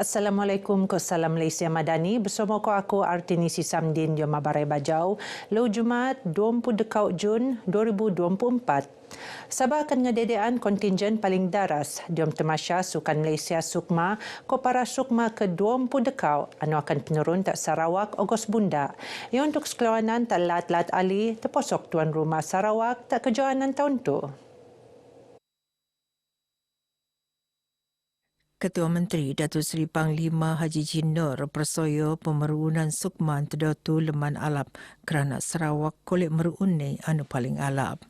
Assalamualaikum ko salam Malaysia Madani. Bersama ko aku Artinisi Samdin di Mabarai Bajau. Lo Jumaat 20 dekau Jun 2024. Sabah akan ngededean kontingen paling daras diom temasya Sukan Malaysia Sukma ko para Sukma ke-20 dekau anu akan penurun tak Sarawak Ogos Bunda. Ia untuk sekelawanan tak lat-lat ali terposok tuan rumah Sarawak tak kejohanan tahun tu. Ketua Menteri Datuk Seri Panglima Haji Jinor persoyo pemerunan Sukma terdotu leman alap kerana Sarawak kolek meruun ni anu paling alap.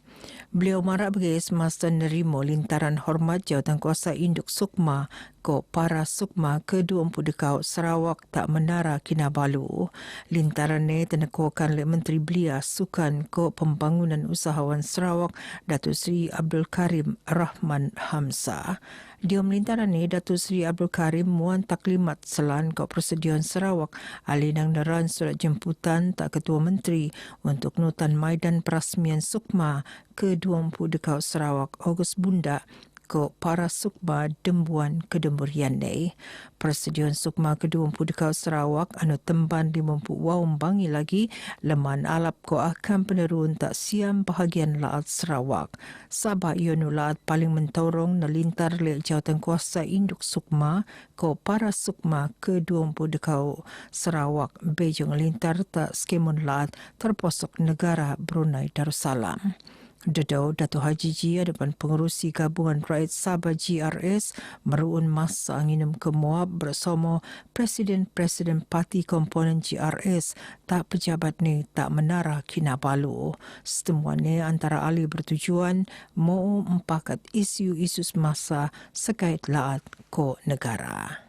Beliau marak bagi semasa nerimo lintaran hormat Jawatankuasa Induk Sukma ko para Sukma ke-20 dekau Sarawak tak menara Kinabalu. Lintaran ni tenekukan oleh Menteri Belia Sukan ko Pembangunan Usahawan Sarawak Datuk Seri Abdul Karim Rahman Hamzah. Di lintaran ni Datuk Seri Abdul Karim muan taklimat selan ke Persediaan Sarawak alinang neran surat jemputan tak Ketua Menteri untuk nutan maidan perasmian Sukma ke-20 dekau Sarawak Ogos Bunda ko para Sukma Dembuan Kedemburian ni. Persediaan Sukma ke-20 dekau Sarawak anu temban di mempu waum bangi lagi leman alap ko akan penerun tak siam bahagian laat Sarawak. Sabah ionu laat paling mentorong nalintar lek Jawatankuasa Induk Sukma ko para Sukma ke-20 dekau Sarawak bejong lintar tak skemun laat terposok negara Brunei Darussalam. Dedau Dato' Haji Ji hadapan pengerusi Gabungan Rakyat Sabah GRS meruun masa anginum kemuap bersama Presiden Parti Komponen GRS tak pejabat ni tak menara Kinabalu. Setemuan ni antara ahli bertujuan mau mempakat isu-isu semasa sekait laat ko negara.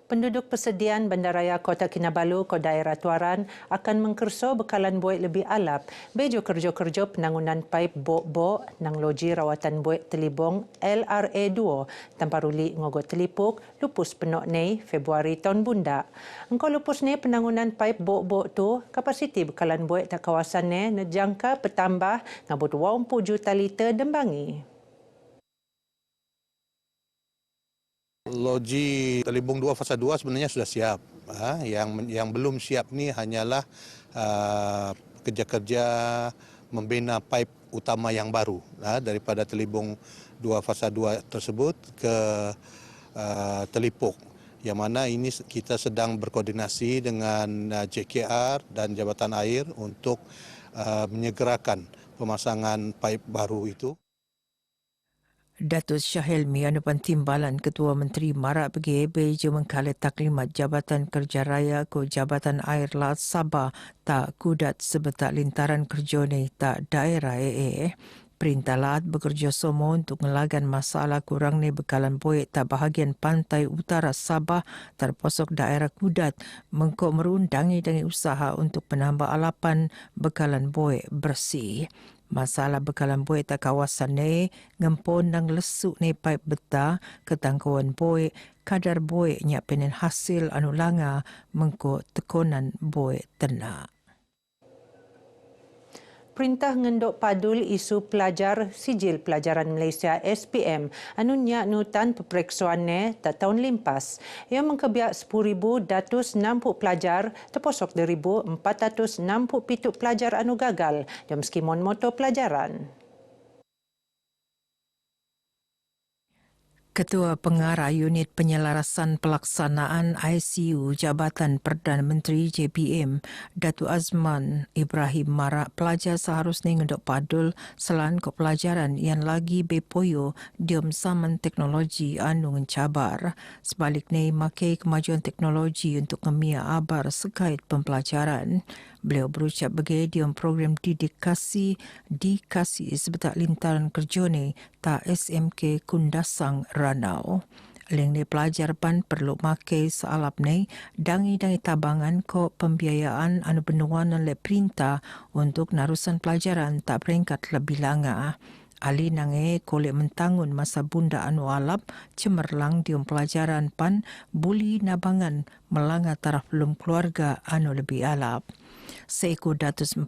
Penduduk persediaan Bandaraya Kota Kinabalu ko daerah Tuaran akan mengkerso bekalan buik lebih alap bejo kerja-kerja penangunan paip bok-bok nang loji rawatan buik telibong LRA2 tanpa ruli ngogot telipuk lupus penok nei Februari tahun bunda. Engkau lupus ni penangunan paip bok-bok tu kapasiti bekalan buik tak kawasan ni nejangka petambah ngabut 20 juta liter dembangi. Loji Telibung 2 fasa 2 sebenarnya sudah siap. Yang belum siap ni hanyalah kerja-kerja membina pipe utama yang baru daripada Telibung 2 fasa 2 tersebut ke Telipuk. Yang mana ini kita sedang berkoordinasi dengan JKR dan Jabatan Air untuk menyegerakan pemasangan pipe baru itu. Datuk Syahilmi anupan timbalan Ketua Menteri marak pergi bejo mengkala taklimat Jabatan Kerja Raya ko Jabatan Air Laut Sabah tak kudat sebetak lintaran kerja ni tak daerah AA. Perintah Laut bekerja sama untuk ngelagan masalah kurang ni bekalan buik tak bahagian pantai utara Sabah terposok daerah kudat mengkok merundangi usaha untuk penambah alapan bekalan buik bersih. Masalah bekalan buik tak kawasan ni ngempon nang lesuk ni paip beta ketangkauan buik kadar buik nyak penen hasil anu langa mengko tekonan buik tenak. Perintah ngendok padul isu pelajar sijil pelajaran Malaysia SPM anu nyak nutan peperiksuan ne tak tahun limpas. Ia mengkebiak 10,260 pelajar terposok 1,467 pelajar anu gagal dalam skimon motor pelajaran. Ketua Pengarah Unit Penyelarasan Pelaksanaan ICU Jabatan Perdana Menteri JPM, Datuk Azman Ibrahim marak pelajar seharusnya ngendok padul selan ke pelajaran yang lagi bepoyo diom zaman teknologi anu mencabar. Sebaliknya, makai kemajuan teknologi untuk ngemia abar sekait pembelajaran. Beliau berucap bagi diom program dikasih sebetak lintaran kerja ni tak SMK Kundasang Ranau. Leng ni pelajar pan perlu makai sealap ni dangi-dangi tabangan ko pembiayaan anu benuan oleh perintah untuk narusan pelajaran tak peringkat lebih langa. Ali nange kolek mentangun masa bunda anu alap cemerlang diom pelajaran pan buli nabangan melanga taraf belum keluarga anu lebih alap. Seekor 145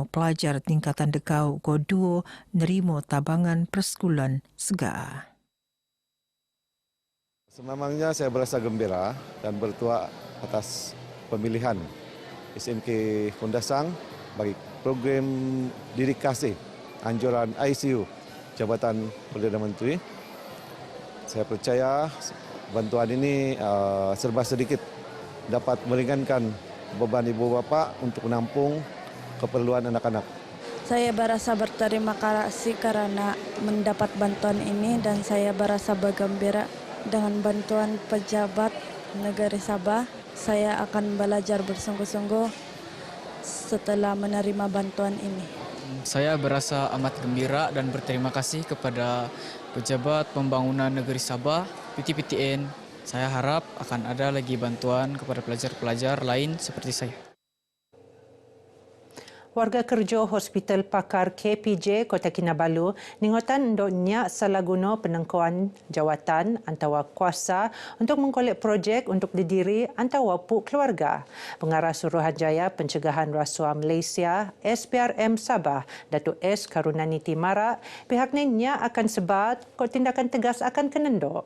pelajar tingkatan dekau ko 2 nerimo tabangan persekulan segar. Sememangnya saya berasa gembira dan bertuah atas pemilihan SMK Kundasang bagi program Didik Kasih anjuran ICU Jabatan Perdana Menteri. Saya percaya bantuan ini serba sedikit dapat meringankan beban ibu bapa untuk menampung keperluan anak-anak. Saya berasa berterima kasih karena mendapat bantuan ini dan saya berasa bergembira dengan bantuan pejabat negara Sabah. Saya akan belajar bersungguh-sungguh setelah menerima bantuan ini. Saya berasa amat gembira dan berterima kasih kepada pejabat pembangunan negeri Sabah, PTPTN. Saya harap akan ada lagi bantuan kepada pelajar-pelajar lain seperti saya. Warga kerja Hospital Pakar KPJ Kota Kinabalu ningotan endoknya salah guna penengkuan jawatan antara kuasa untuk mengkolek projek untuk didiri antara puk keluarga. Pengarah Suruhanjaya Pencegahan Rasuah Malaysia SPRM Sabah, Datuk S. Karunaniti Marak, pihaknya akan sebat kok tindakan tegas akan kenendok.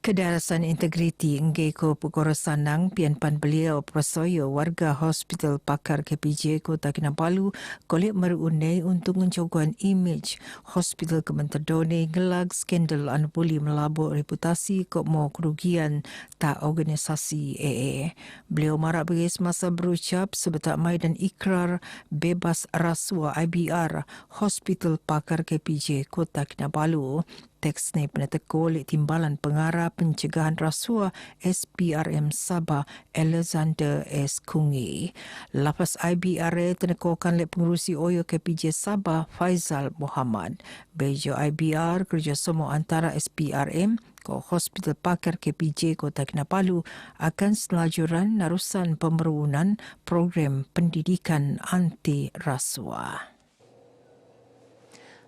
Kedarasan integriti Ngeko Pukor Sanang pianpan beliau Prasoyo warga Hospital Pakar KPJ Kota Kinabalu kolek merunai untuk mencokuan imej Hospital Kementadone ngelag skandal anupuli melabur reputasi kok mau kerugian tak organisasi AA. Beliau marak bagi semasa berucap sebetak mai dan ikrar bebas rasuah IBR Hospital Pakar KPJ Kota Kinabalu. Teks ni pernah teko oleh Timbalan Pengarah Pencegahan Rasuah SPRM Sabah Alexander S. Kungi. Lapas IBR tenekokan oleh pengurusi OYO KPJ Sabah Faizal Muhammad. Bejo IBR kerjasama antara SPRM ke Hospital Pakar KPJ Kota Kinabalu akan selajuran narusan pemerunan program pendidikan anti rasuah.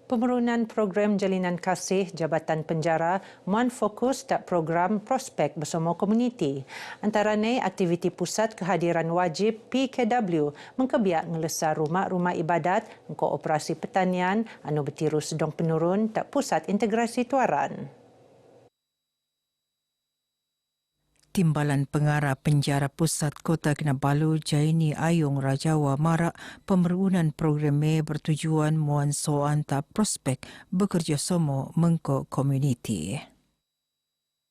Pemerunan program jalinan kasih Jabatan Penjara muan fokus tak program prospek bersama komuniti. Antaranya aktiviti pusat kehadiran wajib PKW mengkebiak ngelesar rumah-rumah ibadat, kooperasi pertanian, anu bertiru sedang penurun tak pusat integrasi tuaran. Timbalan Pengarah Penjara Pusat Kota Kinabalu Jaini Ayung Rajawa marak pemerunan programnya bertujuan muan soan tak prospek bekerjasama mengko komuniti.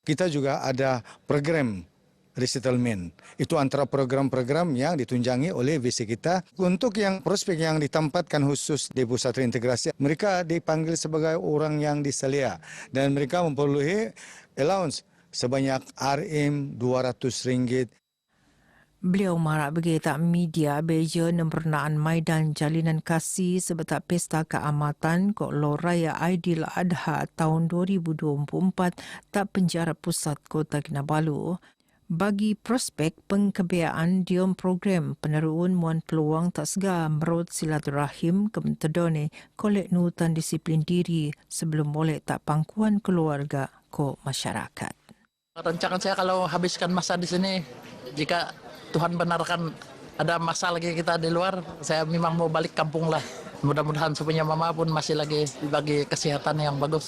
Kita juga ada program resettlement. Itu antara program-program yang ditunjangi oleh VC kita. Untuk yang prospek yang ditempatkan khusus di pusat reintegrasi, mereka dipanggil sebagai orang yang diselia dan mereka memperoleh allowance sebanyak RM200. Beliau marak bagi tak media beja pernaan maidan jalinan kasih sebetak pesta keamatan kok Loraya Aidil Adha tahun 2024 tak penjara pusat Kota Kinabalu. Bagi prospek pengkebiaan diom program peneruan muan peluang tak segar merut silaturahim kementedone kolek nutan disiplin diri sebelum boleh tak pangkuan keluarga ko masyarakat. Rancangan saya kalau habiskan masa di sini, jika Tuhan benarkan ada masa lagi kita di luar, saya memang mau balik kampung lah. Mudah-mudahan sepunya mama pun masih lagi dibagi kesehatan yang bagus.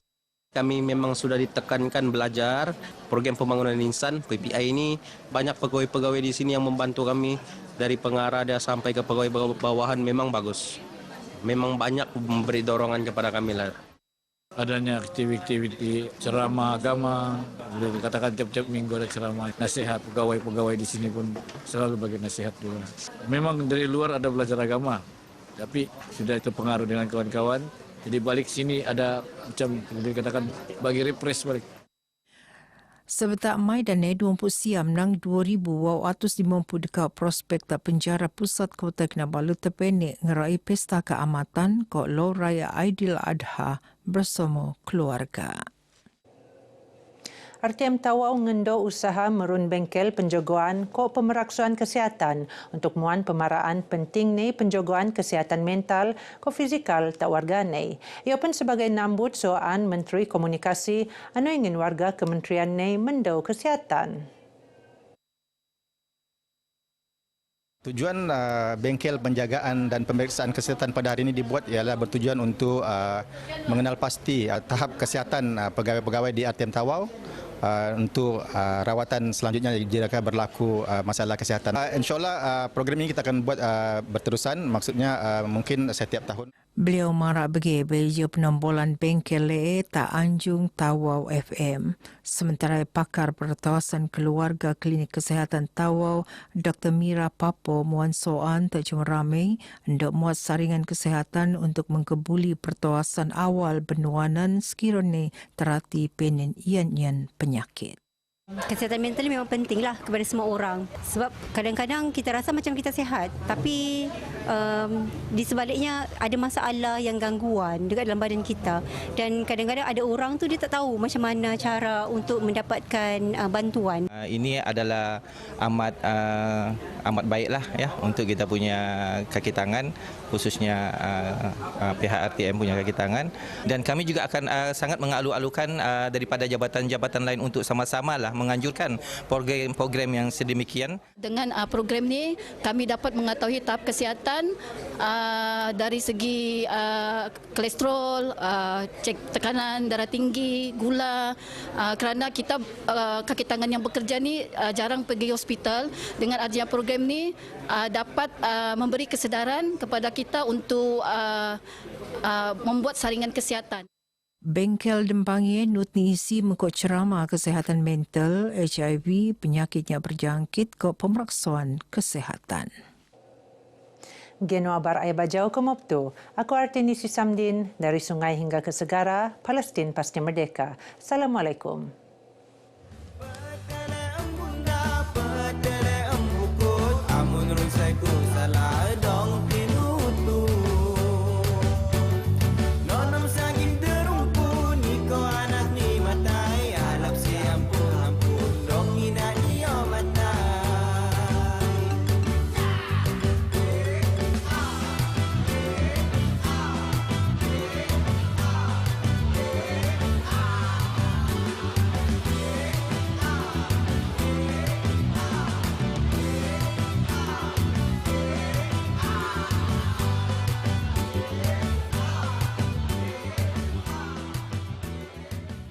Kami memang sudah ditekankan belajar program pembangunan insan PPI ini. Banyak pegawai-pegawai di sini yang membantu kami dari pengarah dia sampai ke pegawai bawahan memang bagus. Memang banyak memberi dorongan kepada kami lah. Adanya aktiviti ceramah agama, boleh dikatakan tiap-tiap minggu ada ceramah, nasihat pegawai-pegawai di sini pun selalu bagi nasihat juga. Memang dari luar ada belajar agama, tapi sudah terpengaruh dengan kawan-kawan. Jadi balik sini ada macam boleh dikatakan bagi refresh balik. Sebetak mai dan 20 siam nang 2,250 dekat prospek tak penjara pusat Kota Kinabalu terpenik ngerai pesta keamatan kok Lo Raya Aidil Adha bersama keluarga. RTM Tawau ngendo usaha merun bengkel penjagaan ko pemeraksuan kesihatan untuk muan pemaraan penting ni penjagaan kesihatan mental ko fizikal tak warga ni. Ia pun sebagai nambut soalan Menteri Komunikasi anu ingin warga kementerian ni mendau kesihatan. Tujuan bengkel penjagaan dan pemeriksaan kesihatan pada hari ini dibuat ialah bertujuan untuk mengenal pasti tahap kesihatan pegawai-pegawai di RTM Tawau untuk rawatan selanjutnya jika berlaku masalah kesihatan. InsyaAllah program ini kita akan buat berterusan, maksudnya mungkin setiap tahun. Beliau marak bagi bejo penombolan bengkel tak Anjung Tawau FM. Sementara pakar pertawasan keluarga Klinik Kesihatan Tawau, Dr. Mira Papo Muan Soan terjun ramai untuk muat saringan kesihatan untuk mengkebuli pertawasan awal benuanan sekiranya terhati penen ian-ian penyakit. Kesihatan mental memang pentinglah kepada semua orang sebab kadang-kadang kita rasa macam kita sihat tapi di sebaliknya ada masalah yang gangguan dekat dalam badan kita dan kadang-kadang ada orang tu dia tak tahu macam mana cara untuk mendapatkan bantuan. Ini adalah amat baiklah ya untuk kita punya kaki tangan, khususnya pihak RTM punya kaki tangan, dan kami juga akan sangat mengalu-alukan daripada jabatan-jabatan lain untuk sama-sama lah menganjurkan program yang sedemikian. Dengan program ni kami dapat mengetahui tahap kesihatan dari segi kolesterol, cek tekanan darah tinggi, gula, kerana kita kaki tangan yang bekerja ni jarang pergi hospital. Dengan adanya program ni dapat memberi kesedaran kepada kita untuk membuat saringan kesihatan. Bengkel Dempangi nutni isi mengikut ceramah kesihatan mental, HIV, penyakitnya berjangkit ke pemeriksaan kesihatan. Geno abar ay bajau ke Mopto. Aku Artini Susamdin dari sungai hingga ke segara, Palestin pasti merdeka. Assalamualaikum.